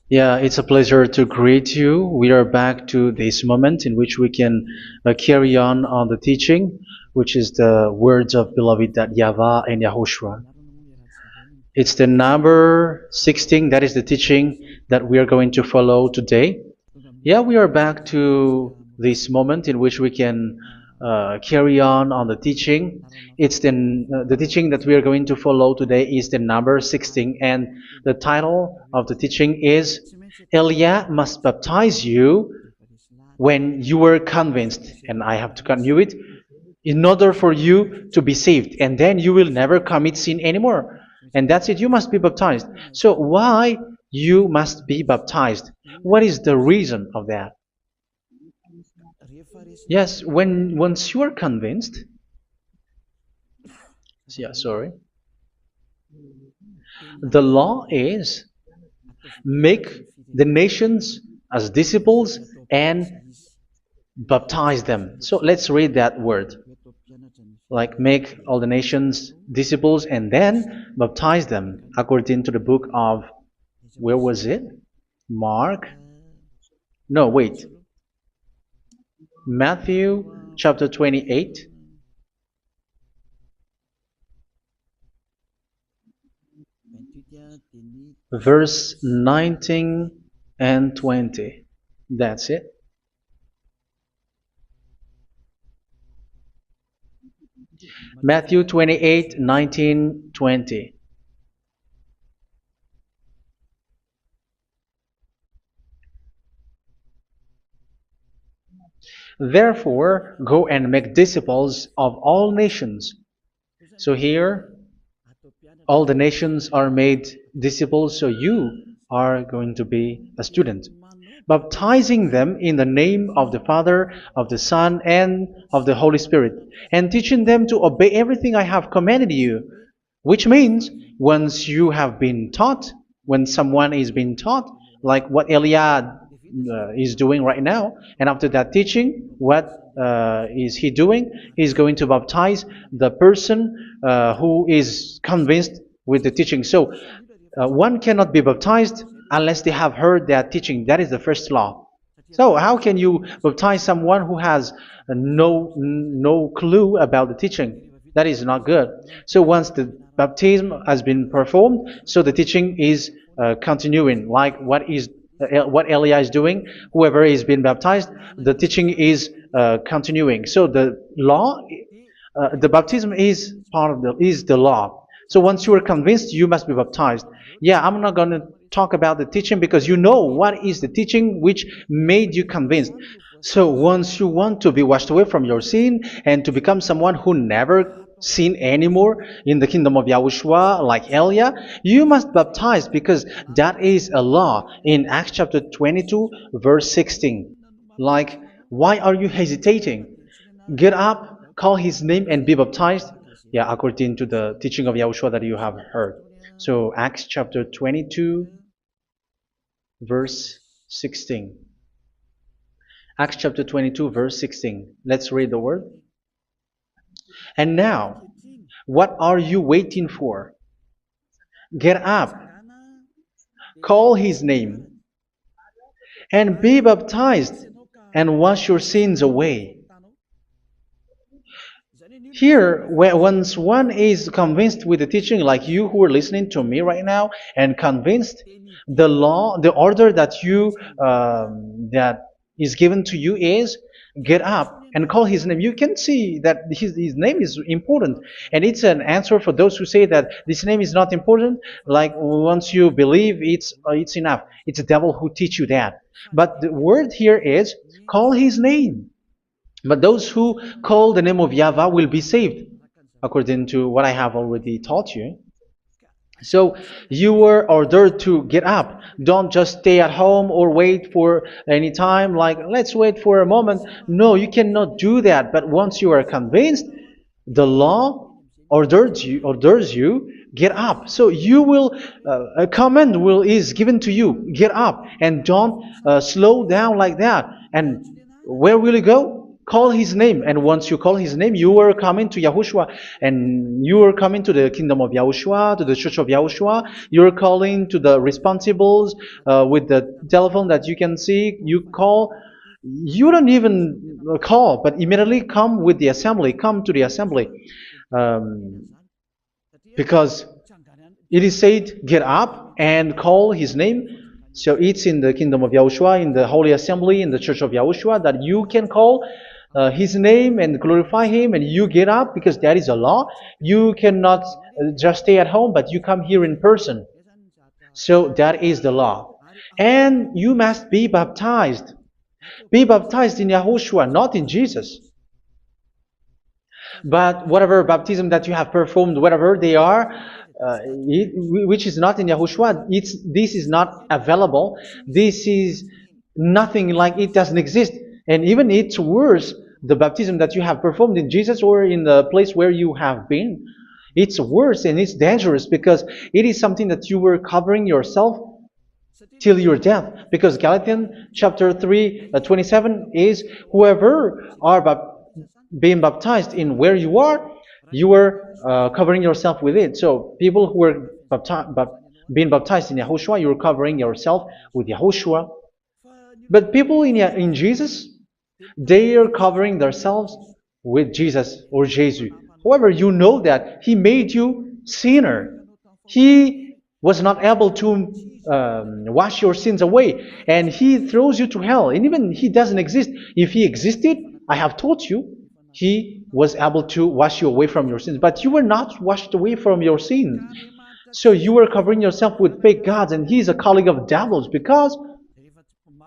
Yeah, it's a pleasure to greet you. We are back to this moment in which we can carry on the teaching, which is the words of beloved that YAHVAH and YAHOSHUA. It's the number 16, that is the teaching that we are going to follow today. Yeah, we are back to this moment in which we can carry on the teaching. It's the teaching that we are going to follow today is the number 16, and the title of the teaching is Elia must baptize you when you were convinced, and I have to continue it, in order for you to be saved, and then you will never commit sin anymore. And that's it, you must be baptized. So why you must be baptized? What is the reason of that? Yes, once you are convinced, yeah, sorry, the law is make the nations as disciples and baptize them. So let's read that word. Like make all the nations disciples and then baptize them according to the book of, where was it? Mark? No, wait. Matthew chapter 28. Verse 19 and 20. That's it. Matthew 28, 19, 20. Therefore, go and make disciples of all nations. So here, all the nations are made disciples, so you are going to be a student. Baptizing them in the name of the Father, of the Son, and of the Holy Spirit, and teaching them to obey everything I have commanded you. Which means, once you have been taught, when someone is being taught, like what Elia is doing right now, and after that teaching, what is he doing? He's going to baptize the person who is convinced with the teaching. So one cannot be baptized unless they have heard that teaching. That is the first law. So how can you baptize someone who has no clue about the teaching? That is not good. So once the baptism has been performed, so the teaching is continuing, like what Elia is doing. Whoever is being baptized, the teaching is continuing. So the law, the baptism is part of the law. So once you are convinced, you must be baptized. Yeah, I'm not going to talk about the teaching because you know what is the teaching which made you convinced. So once you want to be washed away from your sin and to become someone who never sin anymore in the kingdom of Yahushua, like Elia, you must baptize because that is a law in Acts chapter 22, verse 16. Like, why are you hesitating? Get up, call his name, and be baptized. Yeah, according to the teaching of Yahushua that you have heard. So Acts chapter 22, verse 16. Acts chapter 22, verse 16. Let's read the word. And now, what are you waiting for? Get up, call his name, and be baptized, and wash your sins away. Here, once one is convinced with the teaching, like you who are listening to me right now, and convinced, the law, the order that that is given to you is get up and call his name. You can see that his name is important, and it's an answer for those who say that this name is not important. Like once you believe, it's enough. It's the devil who teach you that. But the word here is call his name. But those who call the name of YAHVAH will be saved, according to what I have already taught you. So you were ordered to get up. Don't just stay at home or wait for any time, like let's wait for a moment. No, you cannot do that. But once you are convinced, the law orders you get up. So you will a command is given to you, get up, and don't slow down like that. And where will you go? call his name. And once you call his name, you are coming to Yahushua. And you are coming to the kingdom of Yahushua, to the church of Yahushua. You're calling to the responsibles with the telephone that you can see. You call. You don't even call, but immediately come with the assembly. Come to the assembly. Um, because it is said, get up and call his name. So it's in the kingdom of Yahushua, in the holy assembly, in the church of Yahushua, that you can call his name and glorify him, and you get up because that is a law. You cannot just stay at home, but you come here in person. So that is the law. And you must be baptized. Be baptized in Yahushua, not in Jesus. But whatever baptism that you have performed, whatever they are, which is not in Yahushua, this is not available. This is nothing, like it doesn't exist. And even it's worse, the baptism that you have performed in Jesus or in the place where you have been. It's worse and it's dangerous because it is something that you were covering yourself till your death. Because Galatians chapter 3, 27 is, whoever are being baptized in where you are covering yourself with it. So people who were being baptized in Yahushua, you're covering yourself with Yahushua. But people in Jesus, they are covering themselves with Jesus or Jesus. However, you know that He made you sinner. He was not able to wash your sins away, and He throws you to hell. And even He doesn't exist. If He existed, I have taught you, He was able to wash you away from your sins. But you were not washed away from your sins. So you were covering yourself with fake gods, and He's a colleague of devils, because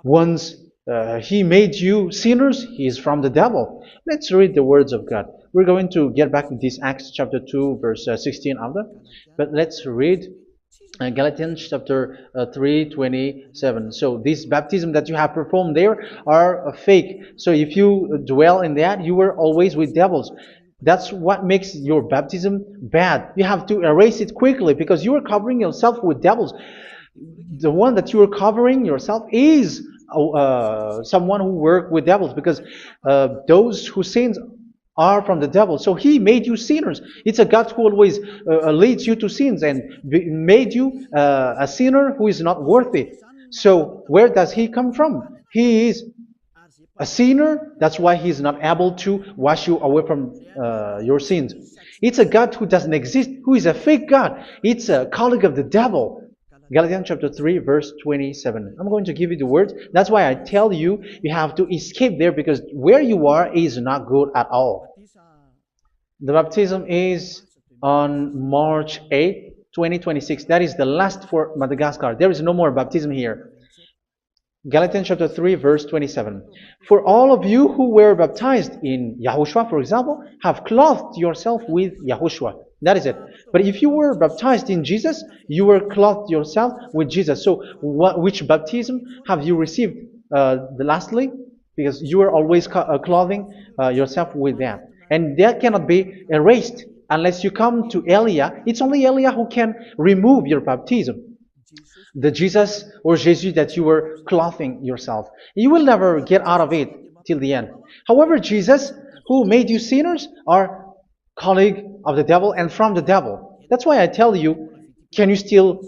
once He made you sinners, He is from the devil. Let's read the words of God. We're going to get back to this Acts chapter 2, verse 16 after. But let's read Galatians chapter 3:27. So this baptism that you have performed there are fake. So if you dwell in that, you were always with devils. That's what makes your baptism bad. You have to erase it quickly because you are covering yourself with devils. The one that you are covering yourself is someone who works with devils, because those who sin are from the devil. So He made you sinners. It's a God who always leads you to sins and made you a sinner who is not worthy. So where does He come from? He is a sinner. That's why He is not able to wash you away from your sins. It's a God who doesn't exist, who is a fake God. It's a colleague of the devil. Galatians chapter 3, verse 27. I'm going to give you the words. That's why I tell you, you have to escape there, because where you are is not good at all. The baptism is on March 8, 2026. That is the last for Madagascar. There is no more baptism here. Galatians chapter 3, verse 27. For all of you who were baptized in Yahushua, for example, have clothed yourself with Yahushua. That is it. But if you were baptized in Jesus, you were clothed yourself with Jesus. So which baptism have you received lastly? Because you are always clothing yourself with that. And that cannot be erased unless you come to Elia. It's only Elia who can remove your baptism. The Jesus or Jesus that you were clothing yourself. You will never get out of it till the end. However, Jesus, who made you sinners, are colleague of the devil and from the devil. That's why I tell you, can you still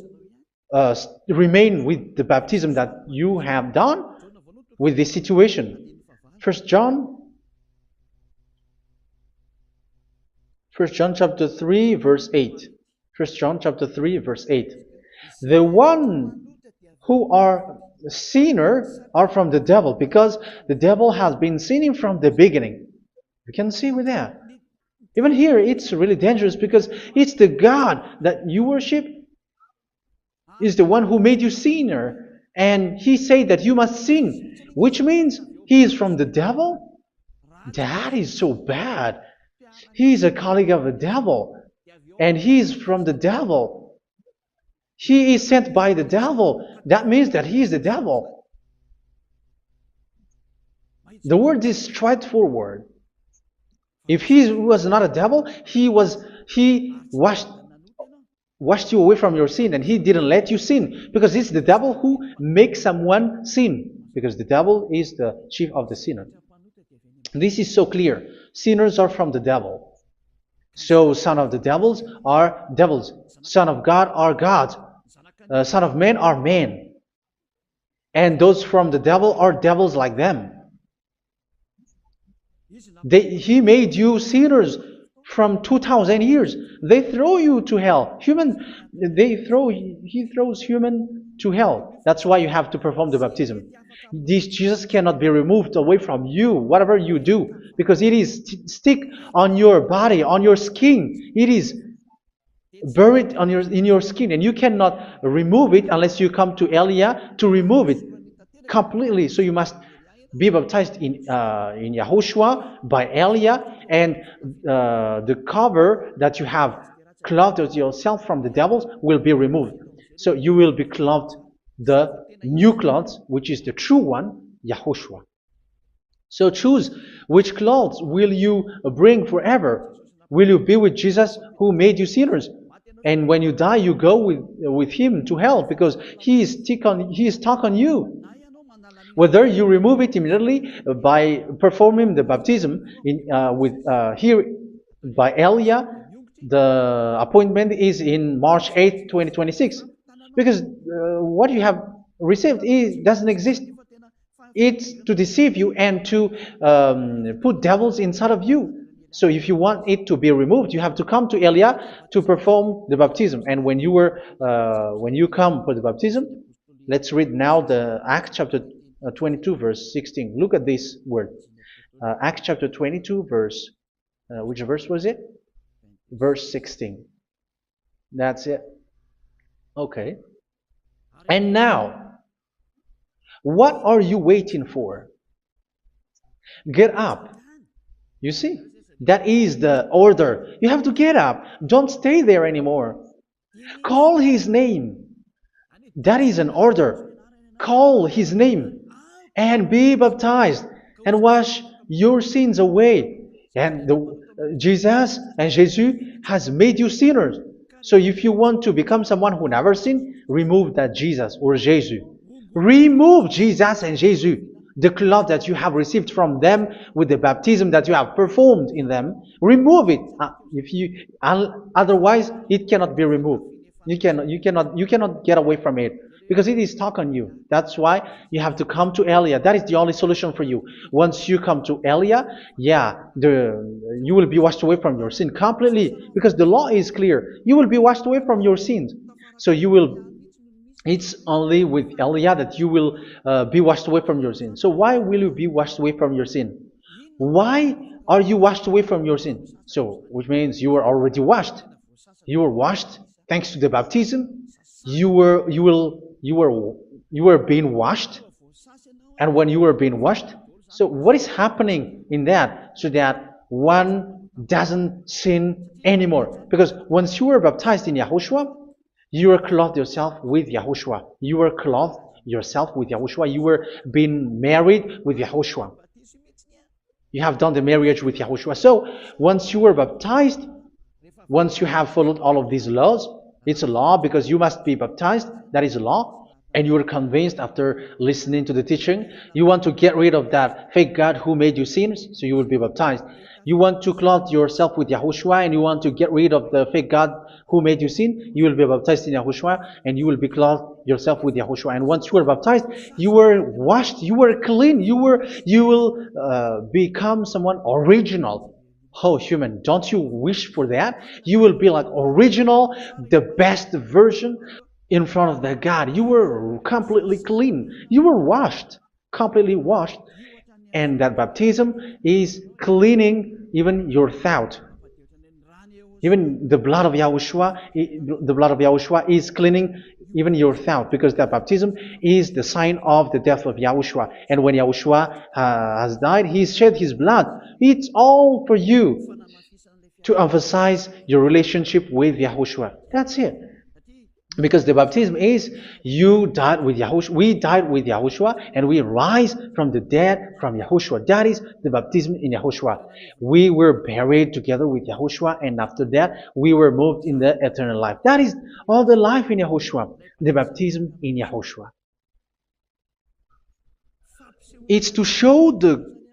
remain with the baptism that you have done with this situation? First John chapter 3, verse 8. First John chapter 3, verse 8. The one who are sinner are from the devil, because the devil has been sinning from the beginning. You can see with that. Even here, it's really dangerous, because it's the God that you worship is the one who made you sinner, and He said that you must sin, which means He is from the devil. That is so bad. He is a colleague of the devil, and He is from the devil. He is sent by the devil. That means that He is the devil. The word is straightforward. If He was not a devil, He washed you away from your sin, and He didn't let you sin, because it's the devil who makes someone sin, because the devil is the chief of the sinner. This is so clear. Sinners are from the devil. So son of the devils are devils. Son of God are gods. Son of men are men. And those from the devil are devils like them. He made you sinners from 2,000 years. They throw you to hell. He throws human to hell. That's why you have to perform the baptism. This Jesus cannot be removed away from you, whatever you do, because it is stick on your body, on your skin. It is buried in your skin, and you cannot remove it unless you come to Elia to remove it completely. So you must be baptized in YAHOSHUA by Elia, and the cover that you have clothed yourself from the devils will be removed. So you will be clothed the new clothes, which is the true one, YAHOSHUA. So choose which clothes will you bring forever. Will you be with Jesus who made you sinners? And when you die, you go with him to hell because he is stuck on you. Whether you remove it immediately by performing the baptism here by Elia, the appointment is in March 8, 2026. Because what you have received doesn't exist. It's to deceive you and to put devils inside of you. So if you want it to be removed, you have to come to Elia to perform the baptism. And when you come for the baptism, let's read now the Acts chapter 22 verse 16. Look at this word. Acts chapter 22 verse, which verse was it? Verse 16. That's it. Okay. And now, what are you waiting for? Get up. You see, that is the order. You have to get up. Don't stay there anymore. Call his name. That is an order. Call his name and be baptized and wash your sins away. And Jesus has made you sinners. So if you want to become someone who never sinned, remove that Jesus or Jesus. Remove Jesus and Jesus, the cloth that you have received from them with the baptism that you have performed in them. Remove it. Otherwise, it cannot be removed. You cannot get away from it because it is stuck on you. That's why you have to come to Elia. That is the only solution for you. Once you come to Elia, you will be washed away from your sin completely because the law is clear. You will be washed away from your sins. So it's only with Elia that you will be washed away from your sin. So why will you be washed away from your sin? Why are you washed away from your sin? So, which means you were already washed. You were washed thanks to the baptism. You were being washed. And when you were being washed, so what is happening in that? So that one doesn't sin anymore. Because once you were baptized in YAHOSHUA, you were clothed yourself with YAHOSHUA. You were clothed yourself with YAHOSHUA. You were being married with YAHOSHUA. You have done the marriage with YAHOSHUA. So once you were baptized, once you have followed all of these laws, it's a law because you must be baptized. That is a law. And you are convinced after listening to the teaching, you want to get rid of that fake God who made you sinners, so you will be baptized. You want to clothe yourself with YAHOSHUA and you want to get rid of the fake God who made you sin, you will be baptized in YAHOSHUA and you will be clothed yourself with YAHOSHUA. And once you are baptized, you were washed, you were clean, you will become someone original. Oh, human, don't you wish for that? You will be like original, the best version in front of the God. You were completely clean. You were washed, completely washed. And that baptism is cleaning even your thought. Even the blood of YAHOSHUA is cleaning even your thought, because that baptism is the sign of the death of YAHOSHUA. And when YAHOSHUA has died, he shed his blood. It's all for you to emphasize your relationship with YAHOSHUA. That's it. Because the baptism is you died with YAHOSHUA, we died with YAHOSHUA, and we rise from the dead from YAHOSHUA. That is the baptism in YAHOSHUA. We were buried together with YAHOSHUA, and after that we were moved in the eternal life. That is all the life in YAHOSHUA, the baptism in YAHOSHUA. It's to show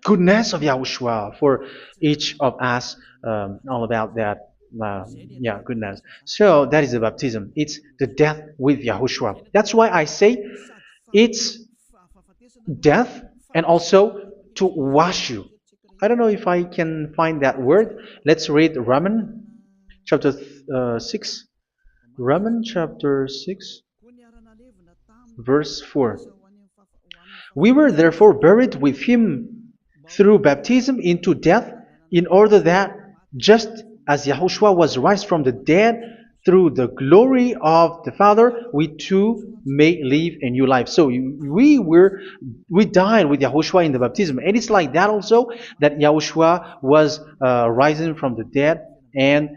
goodness of Yahushua for each of us, all about that. Yeah, goodness. So that is the baptism. It's the death with Yahushua. That's why I say it's death and also to wash you. I don't know if I can find that word. Let's read Romans chapter 6. Romans chapter 6, verse 4. We were therefore buried with him through baptism into death, in order that, just as Yahushua was raised from the dead through the glory of the Father, we too may live a new life. So we died with Yahushua in the baptism, and it's like that also that Yahushua was rising from the dead, and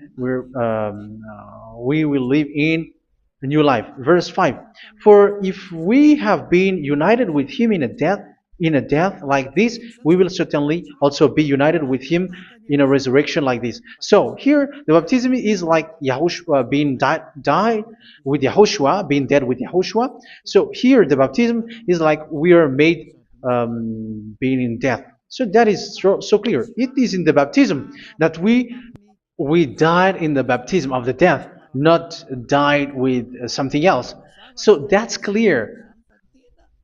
we will live in a new life. Verse 5. For if we have been united with him in a death like this, we will certainly also be united with him in a resurrection like this. So here the baptism is like Yahushua being died with Yahushua, being dead with Yahushua. So here the baptism is like we are made being in death. So that is so clear. It is in the baptism that we died in the baptism of the death, not died with something else. So that's clear.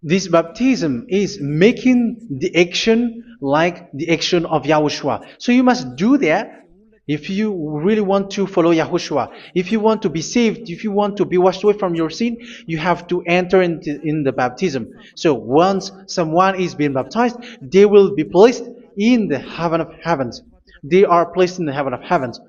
This baptism is making the action like the action of Yahushua. So you must do that if you really want to follow Yahushua. If you want to be saved, if you want to be washed away from your sin, you have to enter in the baptism. So once someone is being baptized, they will be placed in the heaven of heavens. They are placed in the heaven of heavens,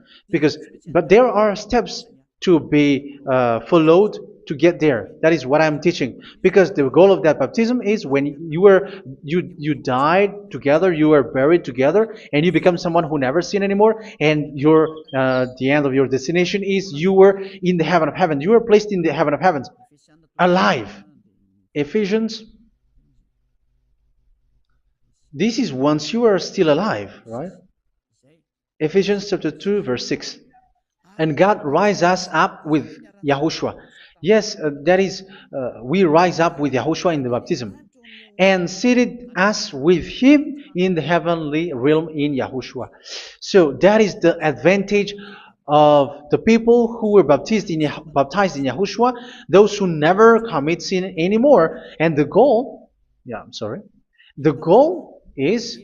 but there are steps to be followed to get there. That is what I'm teaching, because the goal of that baptism is when you died together, you were buried together, and you become someone who never sin anymore, and the end of your destination is you were in the heaven of heaven. You were placed in the heaven of heavens, alive. Ephesians. This is once you are still alive, right? Ephesians chapter 2, verse 6. And God rise us up with Yahushua. Yes, that is, we rise up with Yahushua in the baptism. And seated us with him in the heavenly realm in Yahushua. So that is the advantage of the people who were baptized in Yahushua, those who never commit sin anymore. And the goal, the goal is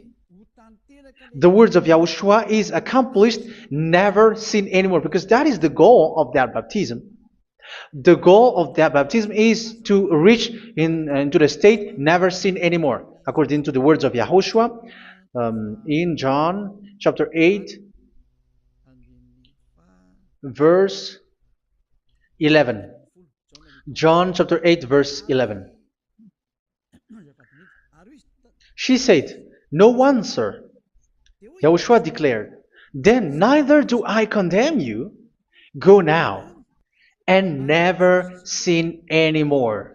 the words of Yahushua is accomplished, never sin anymore, because that is the goal of that baptism. The goal of that baptism is to reach into the state never sin anymore, according to the words of Yahushua in John chapter 8, verse 11. John chapter 8, verse 11. She said, "No one, sir." Yahushua declared, "Then neither do I condemn you. Go now and never sin anymore."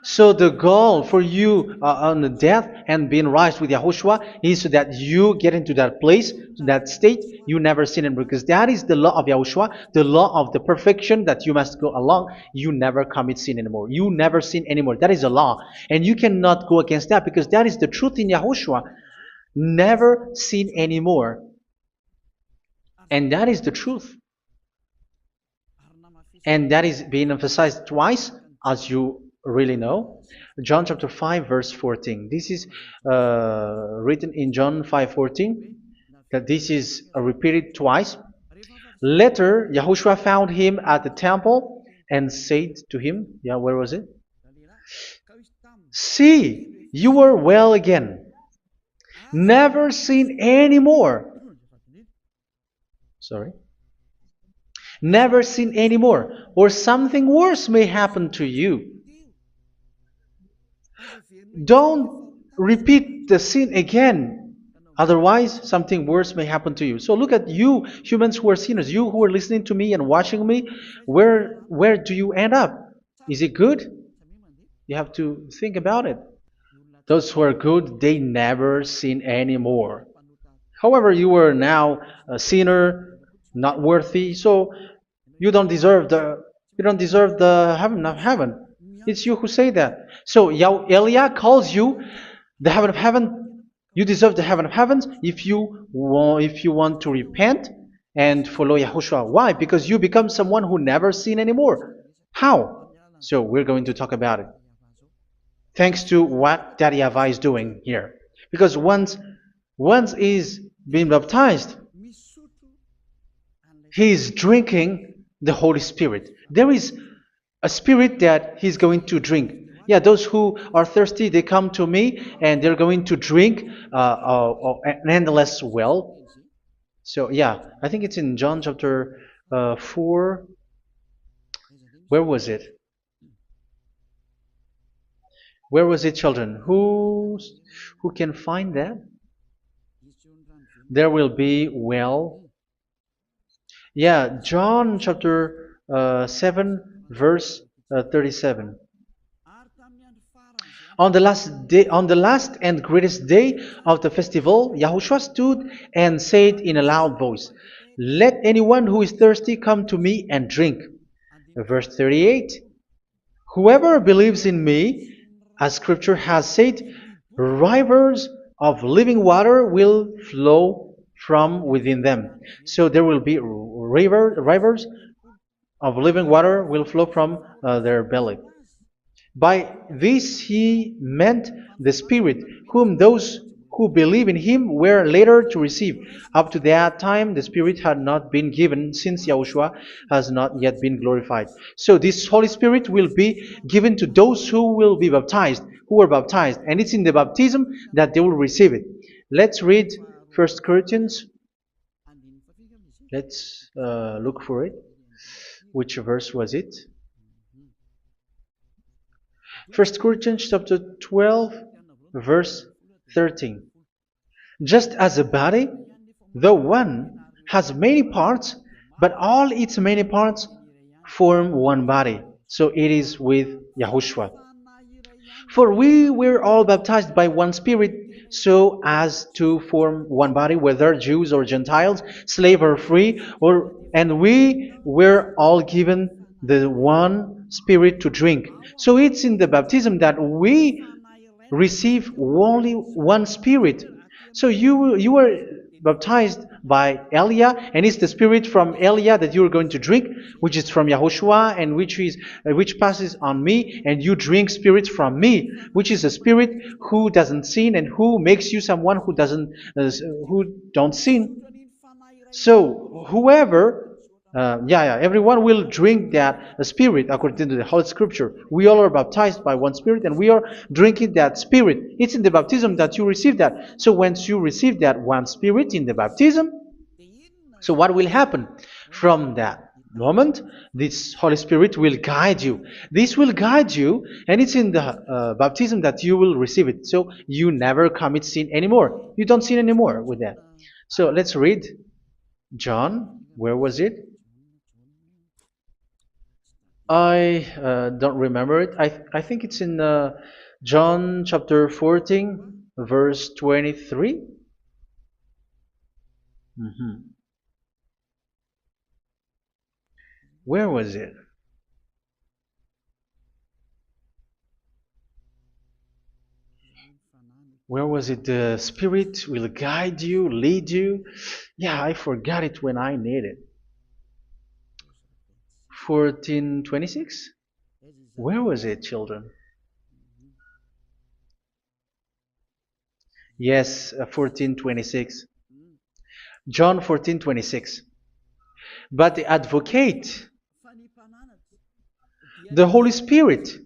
So the goal for you on the death and being raised with Yahushua is so that you get into that place, that state, you never sin anymore. Because that is the law of Yahushua, the law of the perfection that you must go along. You never commit sin anymore. You never sin anymore. That is a law. And you cannot go against that, because that is the truth in Yahushua. Never sin anymore. And that is the truth. And that is being emphasized twice, as you really know. John chapter 5, verse 14. This is written in John 5:14, that this is repeated twice. Later, Yahushua found him at the temple and said to him, where was it? "See, you are well again. Never sin anymore." Never sin anymore, or something worse may happen to you. Don't repeat the sin again. Otherwise, something worse may happen to you. So look at you, humans who are sinners, you who are listening to me and watching me. Where do you end up? Is it good? You have to think about it. Those who are good, they never sin anymore. However, you are now a sinner, not worthy, so you don't deserve the heaven of heaven. It's you who say that. So Eliah calls you the heaven of heaven You deserve the heaven of heavens if you want to repent and follow Yahushua. Why? Because you become someone who never sin anymore. How? So we're going to talk about it. Thanks to what Daddy YAHVAH is doing here. Because once he's been baptized, he is drinking the Holy Spirit. There is a spirit that he's going to drink. Yeah, those who are thirsty, they come to me and they're going to drink an endless well. So yeah, I think it's in John chapter 4. Where was it? Where was it, children? Who can find that? There will be well. Yeah, John chapter 7, verse 37. On the last and greatest day of the festival, Yahushua stood and said in a loud voice, "Let anyone who is thirsty come to me and drink." Verse 38, "Whoever believes in me, as scripture has said, rivers of living water will flow from within them." So there will be rivers of living water will flow from their belly. By this he meant the Spirit, whom those who believe in him were later to receive. Up to that time, the Spirit had not been given, since Yahushua has not yet been glorified. So this Holy Spirit will be given to those who will be baptized, who were baptized, and it's in the baptism that they will receive it. Let's read 1 Corinthians. Let's look for it. Which verse was it? 1 Corinthians chapter 12, verse 13. Just as a body, though one, has many parts, but all its many parts form one body. So it is with Yahushua. For we were all baptized by one Spirit, so as to form one body, whether Jews or Gentiles, slave or free, and we were all given the one Spirit to drink. So it's in the baptism that we receive only one Spirit. So you were baptized by Elia, and it's the Spirit from Elia that you are going to drink, which is from Yahushua, and which passes on me, and you drink Spirit from me, which is a Spirit who doesn't sin and who makes you someone who don't sin. So everyone will drink that Spirit according to the Holy Scripture. We all are baptized by one Spirit, and we are drinking that Spirit. It's in the baptism that you receive that. So once you receive that one Spirit in the baptism, so what will happen? From that moment, this Holy Spirit will guide you. This will guide you, and it's in the baptism that you will receive it. So you never commit sin anymore. You don't sin anymore with that. So let's read John. Where was it? I don't remember it. I think it's in John chapter 14, verse 23. Where was it? Where was it? The Spirit will guide you, lead you. Yeah, I forgot it when I need it. 14:26? Where was it, children? Yes, 14:26. John 14:26. But the advocate, the Holy Spirit,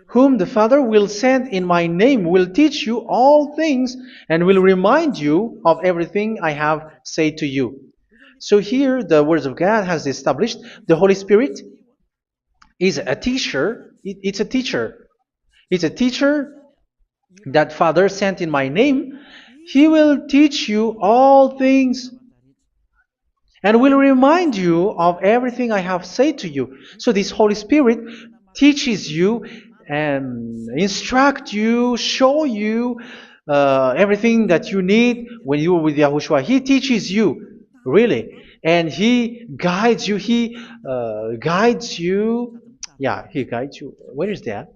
whom the Father will send in my name, will teach you all things and will remind you of everything I have said to you. So here the words of God has established the Holy Spirit is a teacher. It's a teacher. It's a teacher that Father sent in my name. He will teach you all things and will remind you of everything I have said to you. So this Holy Spirit teaches you and instruct you, show you everything that you need when you are with Yahushua. He teaches you, really. And He guides you. He guides you. Yeah, He guides you. Where is that?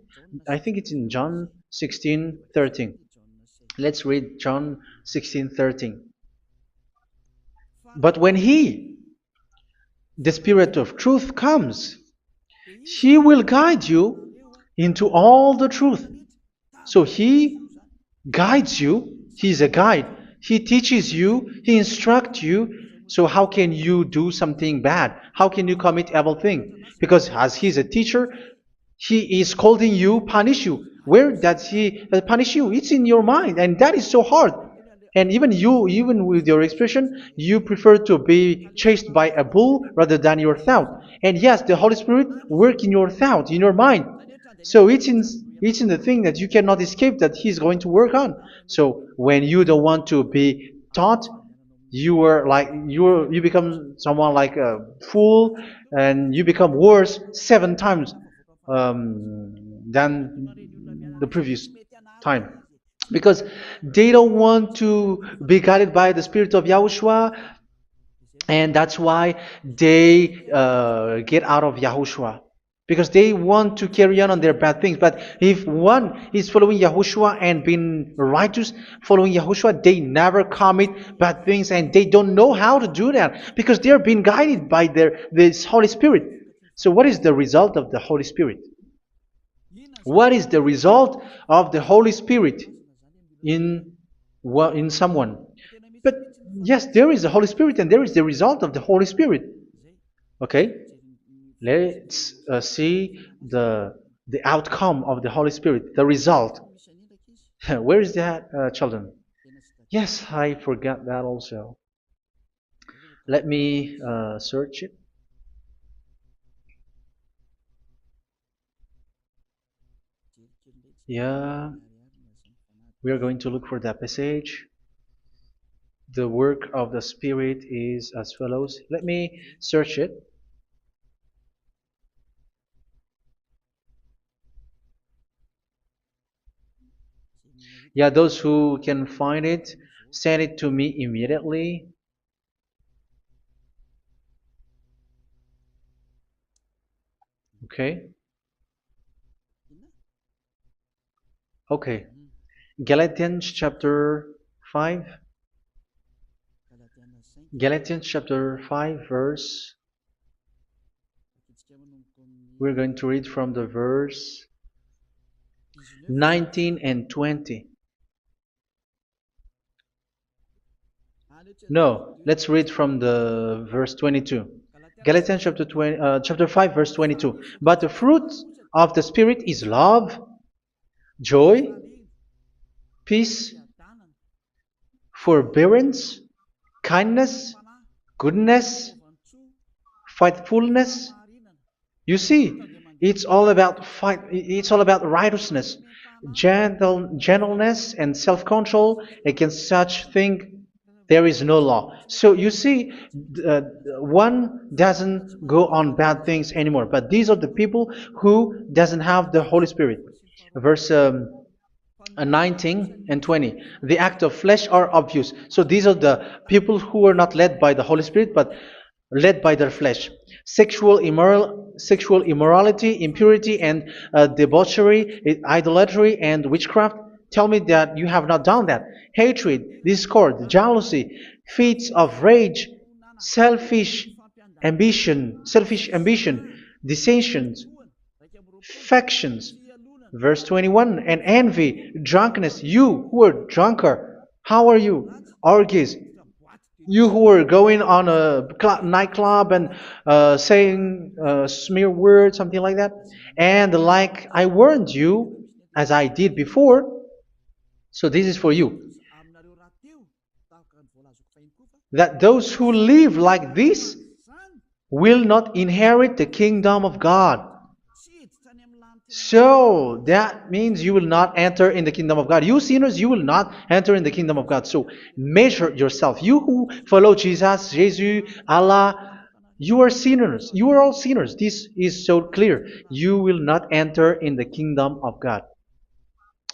I think it's in John 16:13. Let's read John 16:13. But when He, the Spirit of truth, comes, He will guide you into all the truth. So He guides you. He's a guide. He teaches you. He instructs you. So how can you do something bad? How can you commit evil thing? Because as He's a teacher, He is scolding you, punish you. Where does He punish you? It's in your mind, and that is so hard. And even you, even with your expression, you prefer to be chased by a bull rather than your thought. And yes, the Holy Spirit work in your thought, in your mind. So it's in the thing that you cannot escape that He's going to work on. So when you don't want to be taught, you become someone like a fool, and you become worse 7 times than the previous time, because they don't want to be guided by the Spirit of Yahushua, and that's why they get out of Yahushua, because they want to carry on their bad things. But if one is following Yahushua and being righteous, following Yahushua, they never commit bad things, and they don't know how to do that because they are being guided by this Holy Spirit. So what is the result of the Holy Spirit? What is the result of the Holy Spirit in someone? But yes, there is the Holy Spirit, and there is the result of the Holy Spirit. Okay, let's see the outcome of the Holy Spirit, the result. Where is that, children? Yes, I forgot that also. Let me search it. Yeah, we are going to look for that passage. The work of the Spirit is as follows. Let me search it. Yeah, those who can find it, send it to me immediately. Okay. Okay. Galatians chapter 5. Galatians chapter 5 verse. We're going to read from the verse 19 and 20. No, let's read from the verse 22. Galatians chapter 5 verse 22. But the fruit of the Spirit is love, joy, peace, forbearance, kindness, goodness, faithfulness. You see, it's all about fight. It's all about righteousness, gentleness, and self-control. Against such thing, there is no law. So you see, uh, one doesn't go on bad things anymore. But these are the people who doesn't have the Holy Spirit. Verse 19 and 20. The act of flesh are obvious. So these are the people who are not led by the Holy Spirit, but led by their flesh. Sexual immorality, impurity, and debauchery, idolatry, and witchcraft. Tell me that you have not done that. Hatred, discord, jealousy, fits of rage, selfish ambition, dissensions, factions. Verse 21, and envy, drunkenness. You who are drunkard, how are you? Orgies. You who are going on a nightclub and saying smear words, something like that. And like I warned you, as I did before, so this is for you, that those who live like this will not inherit the kingdom of God. So that means you will not enter in the kingdom of God. You sinners, you will not enter in the kingdom of God. So measure yourself. You who follow Jesus, Allah, you are sinners. You are all sinners. This is so clear. You will not enter in the kingdom of God.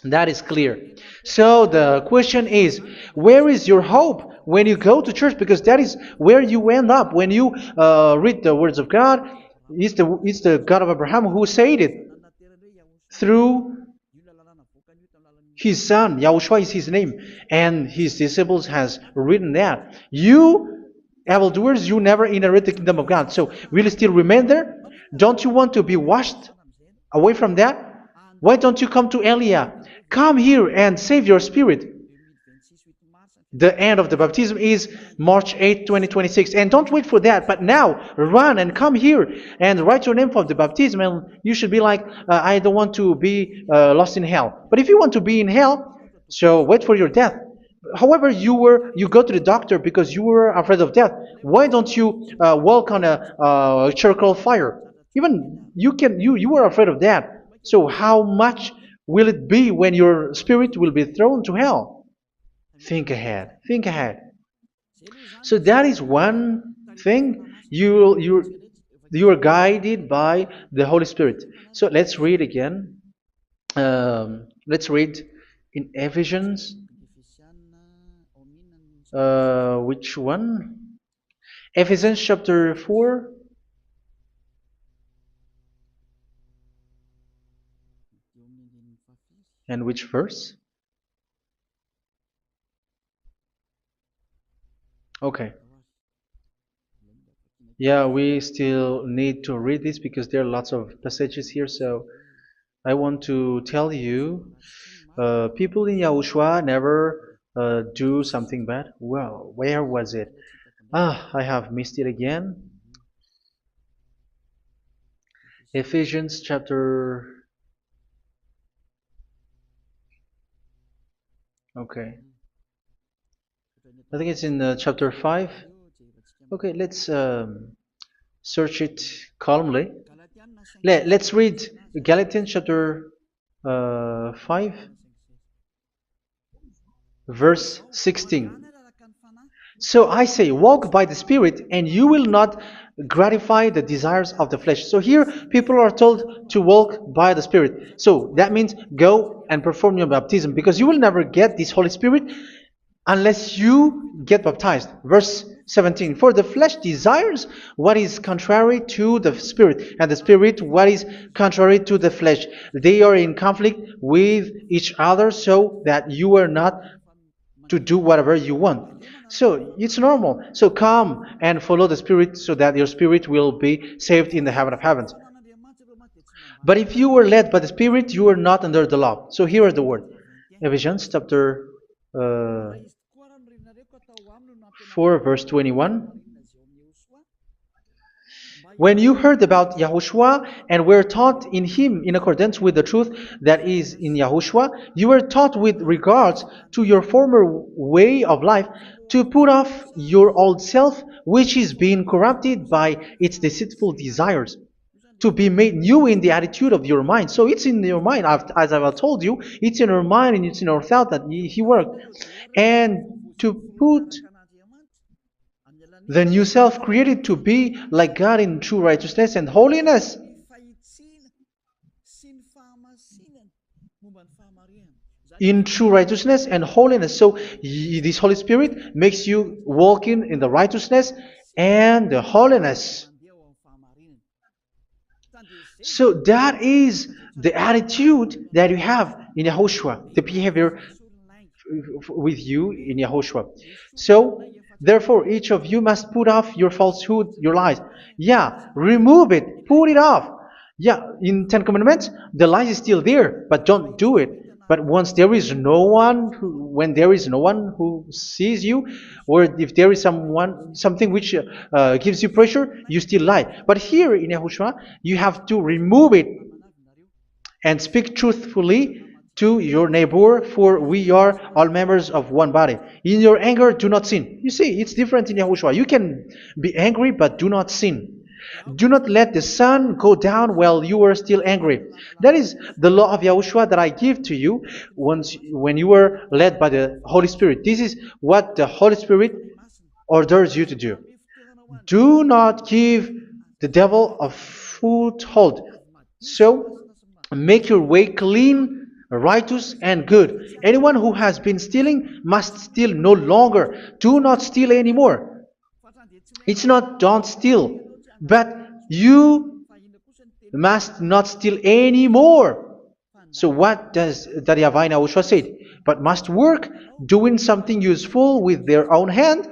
That is clear. So the question is, where is your hope when you go to church? Because that is where you end up when you read the words of God. It's the God of Abraham who said it through His son, Yahushua is his name, and his disciples has written that. You evildoers, you never inherit the kingdom of God. So will you still remain there? Don't you want to be washed away from that? Why don't you come to Elia? Come here and save your spirit. The end of the baptism is March 8th, 2026. And don't wait for that, but now run and come here and write your name for the baptism. And you should be like, I don't want to be lost in hell. But if you want to be in hell, so wait for your death. However, you go to the doctor because you were afraid of death. Why don't you walk on a charcoal fire? Even you were afraid of that. So how much will it be when your spirit will be thrown to hell? Think ahead. Think ahead. So that is one thing. You are guided by the Holy Spirit. So let's read again. Let's read in Ephesians. Which one? Ephesians chapter 4. And which verse? Okay. Yeah, we still need to read this because there are lots of passages here. So I want to tell you, people in Yahushua never do something bad. Well, where was it? I have missed it again. Ephesians chapter. Okay. I think it's in chapter 5. Okay, let's search it calmly. Let's read Galatians chapter 5, verse 16. So I say, walk by the Spirit, and you will not gratify the desires of the flesh. So here, people are told to walk by the Spirit. So that means go and perform your baptism, because you will never get this Holy Spirit unless you get baptized. Verse 17. For the flesh desires what is contrary to the Spirit, and the Spirit what is contrary to the flesh. They are in conflict with each other, so that you are not to do whatever you want. So it's normal. So come and follow the Spirit so that your spirit will be saved in the heaven of heavens. But if you were led by the Spirit, you are not under the law. So here is the word. Ephesians chapter 4 verse 21. When you heard about Yahushua and were taught in him in accordance with the truth that is in Yahushua, you were taught with regards to your former way of life to put off your old self, which is being corrupted by its deceitful desires, to be made new in the attitude of your mind. So it's in your mind, as I've told you, it's in your mind and it's in your thought that he worked. And to put the new self created to be like God in true righteousness and holiness. In true righteousness and holiness. So this Holy Spirit makes you walk in the righteousness and the holiness. So that is the attitude that you have in Yahushua, the behavior with you in Yahushua. So therefore, each of you must put off your falsehood, your lies. Yeah, remove it, put it off. Yeah, in Ten Commandments, the lies is still there, but don't do it. But once there is no one, when there is no one who sees you, or if there is something which gives you pressure, you still lie. But here in Yahushua, you have to remove it and speak truthfully to your neighbor, for we are all members of one body. In your anger, do not sin. You see, it's different in Yahushua. You can be angry, but do not sin. Do not let the sun go down while you are still angry. That is the law of Yahushua that I give to you when you were led by the Holy Spirit. This is what the Holy Spirit orders you to do. Do not give the devil a foothold. So, make your way clean, righteous, and good. Anyone who has been stealing must steal no longer. Do not steal anymore. It's not don't steal, but you must not steal anymore. So what does Daddy Yahweh YAHOSHUA say? But must work doing something useful with their own hand,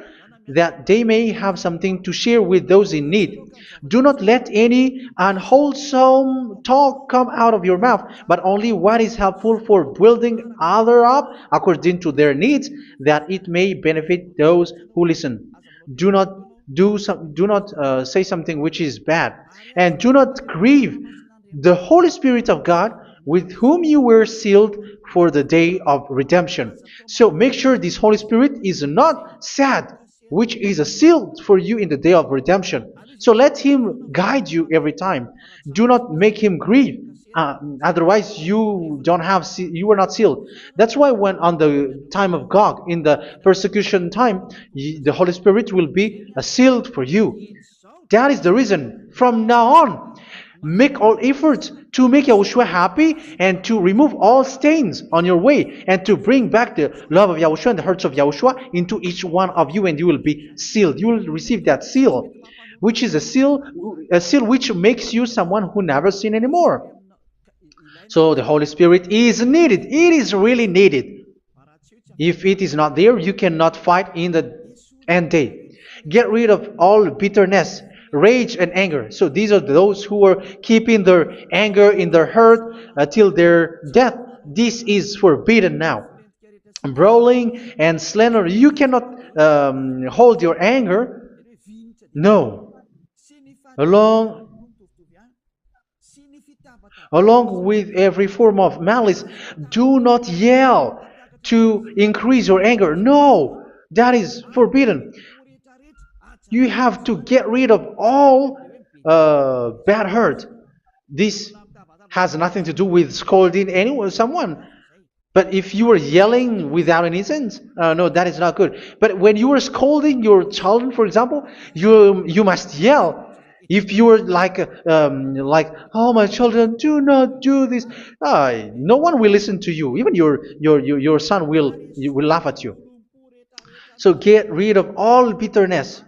that they may have something to share with those in need. Do not let any unwholesome talk come out of your mouth, but only what is helpful for building others up according to their needs, that it may benefit those who listen. Do not say something which is bad, and do not grieve the Holy Spirit of God, with whom you were sealed for the day of redemption. So make sure this Holy Spirit is not sad, which is a seal for you in the day of redemption. So let him guide you every time. Do not make him grieve. Otherwise, you don't have you were not sealed. That's why when on the time of God, in the persecution time, the Holy Spirit will be sealed for you. That is the reason. From now on, make all efforts to make Yahushua happy and to remove all stains on your way and to bring back the love of Yahushua and the hearts of Yahushua into each one of you, and you will be sealed. You will receive that seal, which is a seal which makes you someone who never sin anymore. So the Holy Spirit is needed. It is really needed. If it is not there, you cannot fight in the end day. Get rid of all bitterness, rage, and anger. So these are those who are keeping their anger in their heart till their death. This is forbidden now. Brawling and slander. You cannot hold your anger. No. Along with every form of malice, do not yell to increase your anger. No, that is forbidden. You have to get rid of all bad hurt. This has nothing to do with scolding anyone, someone. But if you are yelling without any sense, no, that is not good. But when you are scolding your children, for example, you must yell. If you are like, oh my children, do not do this, no one will listen to you. Even your son will laugh at you. So get rid of all bitterness.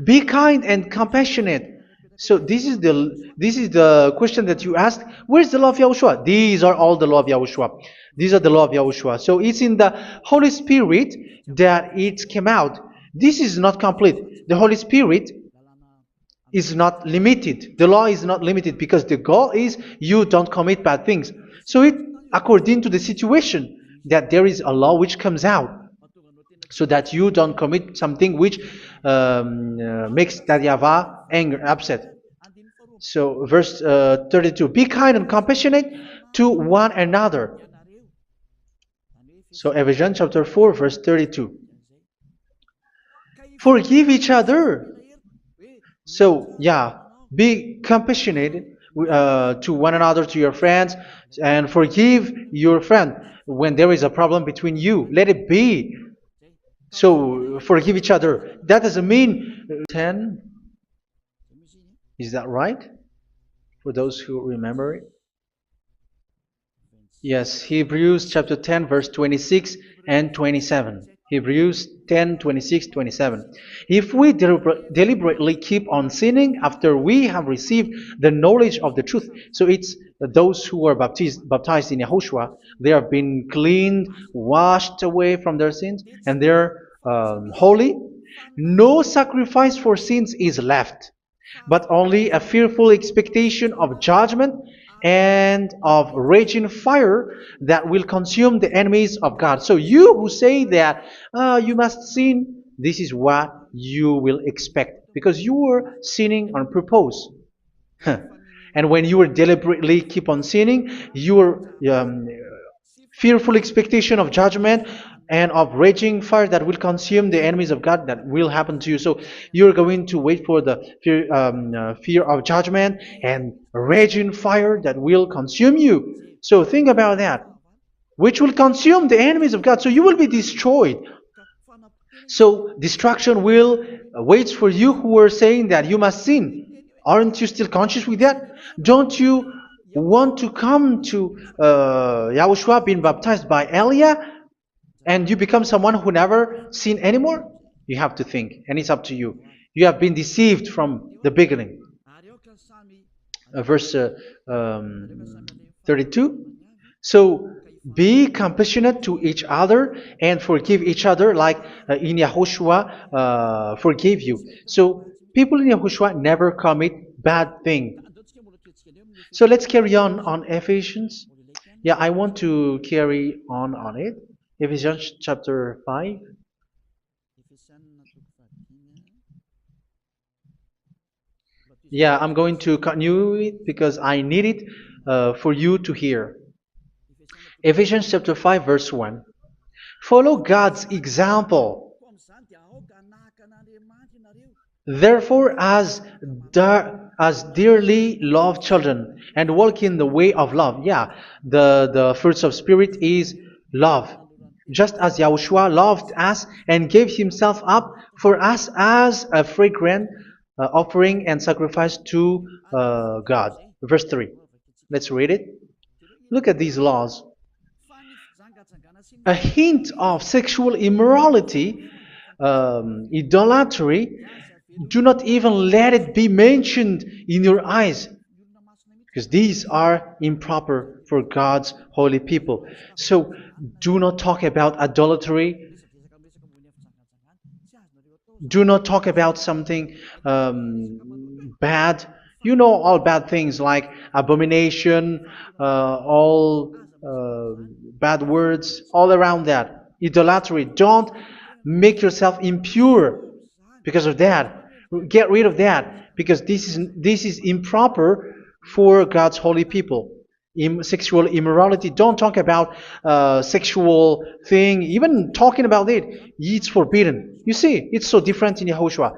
Be kind and compassionate. So this is the question that you asked. Where's the law of Yahushua? These are all the law of Yahushua. These are the law of Yahushua. So it's in the Holy Spirit that it came out. This is not complete. The Holy Spirit is not limited. The law is not limited because the goal is you don't commit bad things. So it according to the situation that there is a law which comes out, so that you don't commit something which makes that YAHVAH anger, upset. So verse 32, be kind and compassionate to one another. So Ephesians chapter 4 verse 32. Forgive each other. So yeah, be compassionate to one another, to your friends, and forgive your friend when there is a problem between you. Let it be. So forgive each other. That doesn't mean 10. Is that right? For those who remember it. Yes, Hebrews chapter 10 verse 26 and 27. Hebrews 10, 26, 27. If we deliberately keep on sinning after we have received the knowledge of the truth, so it's those who are baptized in Yahushua, they have been cleaned, washed away from their sins, and they're holy. No sacrifice for sins is left, but only a fearful expectation of judgment and of raging fire that will consume the enemies of God. So you who say that you must sin, this is what you will expect, because you were sinning on purpose. And when you were deliberately keep on sinning, your fearful expectation of judgment and of raging fire that will consume the enemies of God, that will happen to you. So you're going to wait for the fear of judgment and raging fire that will consume you. So think about that, which will consume the enemies of God. So you will be destroyed. So destruction will wait for you who are saying that you must sin. Aren't you still conscious with that? Don't you want to come to Yahushua being baptized by Elia, and you become someone who never sin anymore? You have to think, and it's up to you. You have been deceived from the beginning. verse 32. So be compassionate to each other and forgive each other like in Yahushua forgave you. So people in Yahushua never commit bad thing. So let's carry on Ephesians. Yeah, I want to carry on it. Ephesians chapter 5. Yeah, I'm going to continue it because I need it for you to hear. Ephesians chapter 5, verse 1. Follow God's example. Therefore, as dearly loved children, and walk in the way of love. Yeah, the fruits of spirit is love. Just as Yahushua loved us and gave himself up for us as a fragrant offering and sacrifice to God. Verse 3. Let's read it. Look at these laws. A hint of sexual immorality, idolatry, do not even let it be mentioned in your eyes, because these are improper for God's holy people. So do not talk about idolatry. Do not talk about something bad. You know all bad things like abomination, all bad words, all around that. Idolatry. Don't make yourself impure because of that. Get rid of that because this is improper for God's holy people. Sexual immorality. Don't talk about sexual thing. Even talking about it, it's forbidden. You see, it's so different in Yahushua.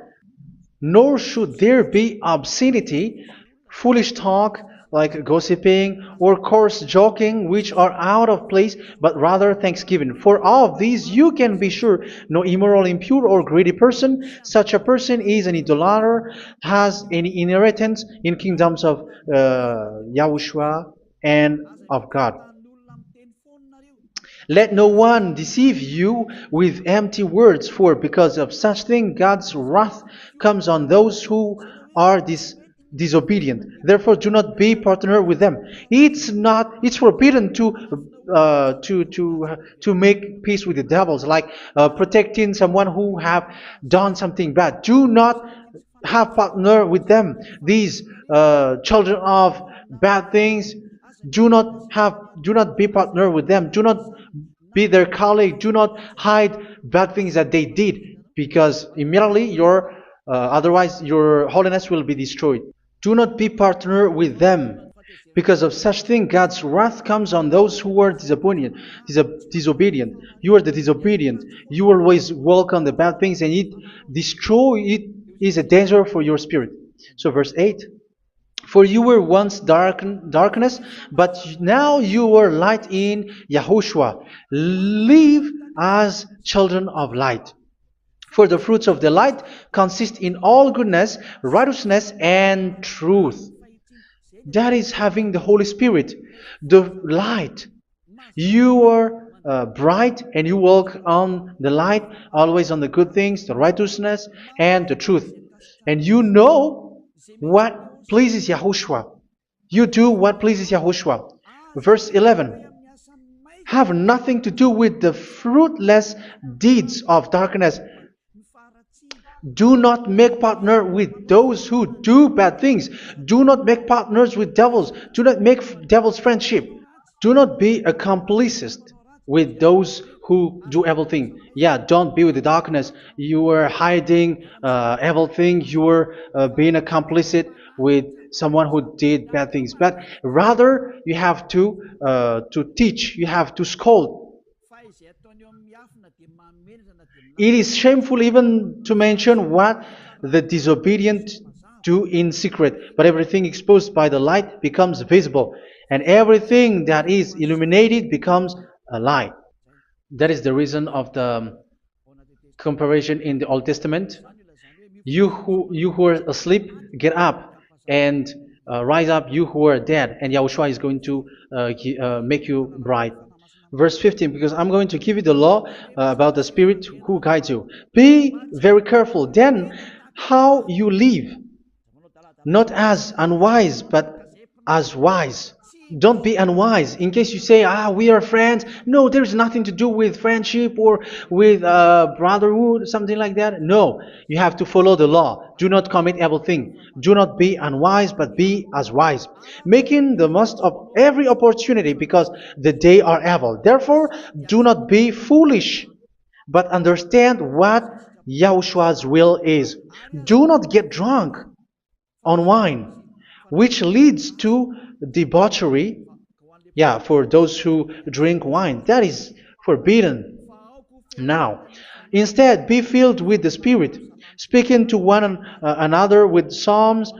Nor should there be obscenity, foolish talk like gossiping or coarse joking, which are out of place, but rather thanksgiving. For of these you can be sure: no immoral, impure, or greedy person, such a person is an idolater, has any inheritance in kingdoms of Yahushua and of God. Let no one deceive you with empty words, for because of such thing God's wrath comes on those who are disobedient. Therefore, do not be partner with them. It's forbidden to make peace with the devils, like protecting someone who have done something bad. Do not have partner with them. These children of bad things, do not be partner with them. Do not be their colleague. Do not hide bad things that they did, because immediately otherwise your holiness will be destroyed. Do not be partner with them. Because of such thing, God's wrath comes on those who are disobedient. You are the disobedient. You always walk on the bad things, and it is a danger for your spirit. So verse 8. For you were once darkness, but now you are light in Yahushua. Live as children of light. For the fruits of the light consist in all goodness, righteousness, and truth. That is having the Holy Spirit, the light. You are bright and you walk on the light, always on the good things, the righteousness, and the truth. And you know what pleases Yahushua. You do what pleases Yahushua. Verse 11. Have nothing to do with the fruitless deeds of darkness. Do not make partner with those who do bad things. Do not make partners with devils. Do not make devil's friendship. Do not be accomplices with those who do evil thing. Yeah, don't be with the darkness. You are hiding evil thing. You are being a complicit with someone who did bad things. But rather, you have to teach. You have to scold. It is shameful even to mention what the disobedient do in secret, but everything exposed by the light becomes visible, and everything that is illuminated becomes a light. That is the reason of the comparison in the Old Testament. You who are asleep, get up and rise up, you who are dead, and Yahushua is going to make you bright. Verse 15, because I'm going to give you the law about the Spirit who guides you. Be very careful then how you live, not as unwise, but as wise. Don't be unwise. In case you say, we are friends. No, there's nothing to do with friendship or with brotherhood, something like that. No, you have to follow the law. Do not commit evil thing. Do not be unwise, but be as wise, making the most of every opportunity because the day are evil. Therefore, do not be foolish, but understand what Yahushua's will is. Do not get drunk on wine, which leads to debauchery. Yeah, for those who drink wine, that is forbidden now. Instead, be filled with the Spirit, speaking to one another with psalms,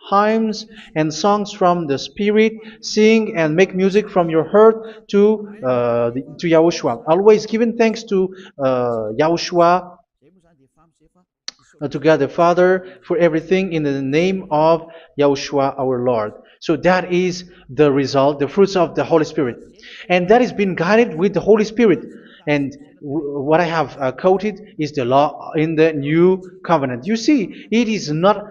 hymns, and songs from the Spirit. Sing and make music from your heart to Yahushua. Always giving thanks to Yahushua, to God the Father for everything in the name of Yahushua our Lord. So that is the result, the fruits of the Holy Spirit. And that is being guided with the Holy Spirit. And what I have quoted is the law in the new covenant. You see, it is not,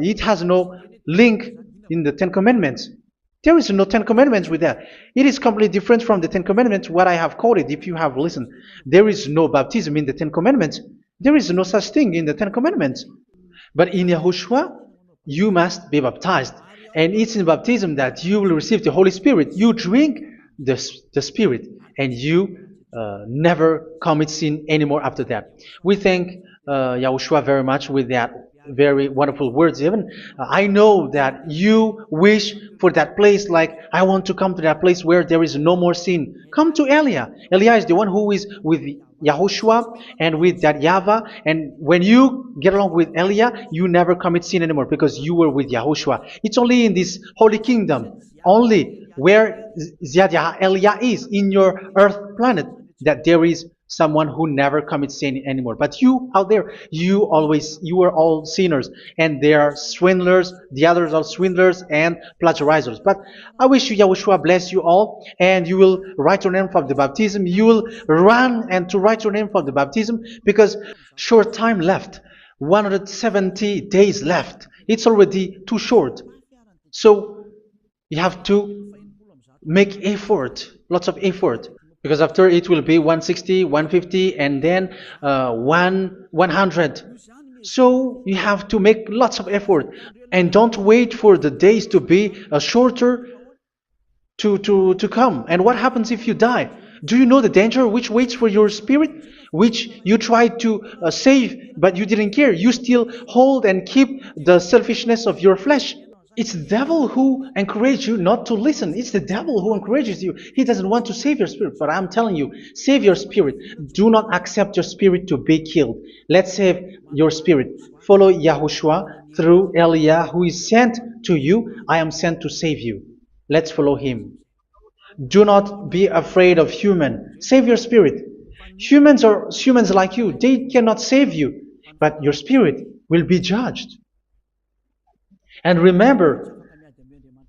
it has no link in the Ten Commandments. There is no Ten Commandments with that. It is completely different from the Ten Commandments, what I have quoted, if you have listened. There is no baptism in the Ten Commandments. There is no such thing in the Ten Commandments. But in Yahushua, you must be baptized. And it's in baptism that you will receive the Holy Spirit. You drink the Spirit, and you never commit sin anymore after that. We thank Yahushua very much with that very wonderful words. Even I know that you wish for that place, like I want to come to that place where there is no more sin. Come to Elia. Elia is the one who is with Yahushua and with that YAHVAH. And when you get along with Elia, you never commit sin anymore because you were with Yahushua. It's only in this holy kingdom, only where Ziad Elia is, in your earth planet, that there is someone who never commits sin anymore. But you out there, you are all sinners, and they are swindlers. The others are swindlers and plagiarizers. But I wish you, Yahushua, bless you all, and you will write your name for the baptism. You will run and to write your name for the baptism, because short time left, 170 days left. It's already too short. So you have to make effort, lots of effort, because after it will be 160, 150, and then 100. So you have to make lots of effort, and don't wait for the days to be shorter to come. And what happens if you die? Do you know the danger which waits for your spirit, which you tried to save, but you didn't care? You still hold and keep the selfishness of your flesh. It's the devil who encourages you not to listen. It's the devil who encourages you. He doesn't want to save your spirit. But I'm telling you, save your spirit. Do not accept your spirit to be killed. Let's save your spirit. Follow Yahushua through Elia, who is sent to you. I am sent to save you. Let's follow him. Do not be afraid of human. Save your spirit. Humans are humans like you. They cannot save you. But your spirit will be judged. And remember,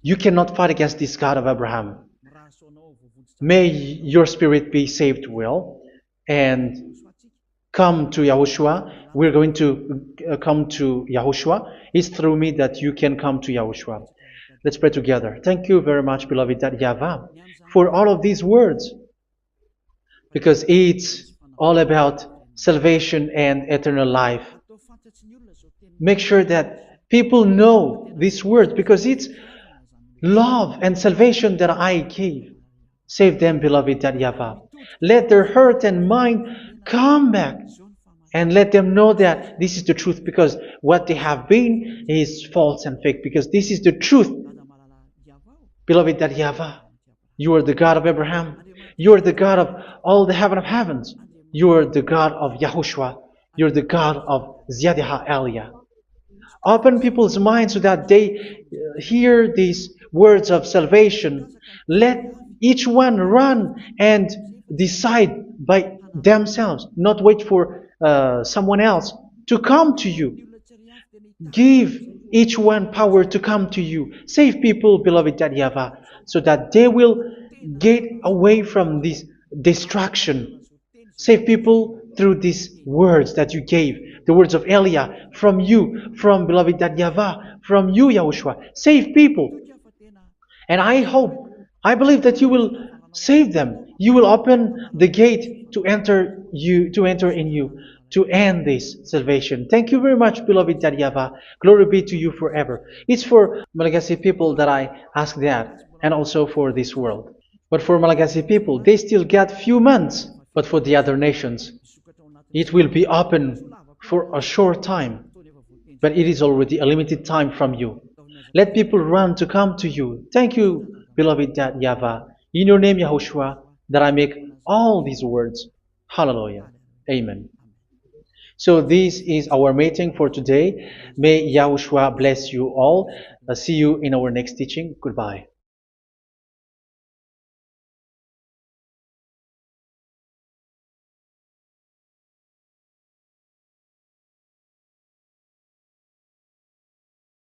you cannot fight against this God of Abraham. May your spirit be saved well and come to Yahushua. We're going to come to Yahushua. It's through me that you can come to Yahushua. Let's pray together. Thank you very much, beloved YAHVAH, for all of these words, because it's all about salvation and eternal life. Make sure that people know these words, because it's love and salvation that I gave. Save them, beloved YAHVAH. Let their heart and mind come back, and let them know that this is the truth, because what they have been is false and fake, because this is the truth. Beloved YAHVAH, you are the God of Abraham. You are the God of all the heaven of heavens. You are the God of Yahushua. You are the God of Ziad Elia. Open people's minds so that they hear these words of salvation. Let each one run and decide by themselves, not wait for someone else to come to you. Give each one power to come to you. Save people, beloved YAHVAH, so that they will get away from this destruction. Save people through these words that you gave, the words of Elia, from you, from beloved YAHVAH, from you, Yahushua. Save people. And I hope, I believe that you will save them. You will open the gate to enter in you, to end this salvation. Thank you very much, beloved Daddy Yava. Glory be to you forever. It's for Malagasy people that I ask that, and also for this world. But for Malagasy people, they still get few months. But for the other nations, it will be open for a short time, but it is already a limited time from you. Let people run to come to you. Thank you, beloved Dad Yava. In your name, Yahushua, that I make all these words. Hallelujah. Amen. So this is our meeting for today. May Yahushua bless you all. See you in our next teaching. Goodbye.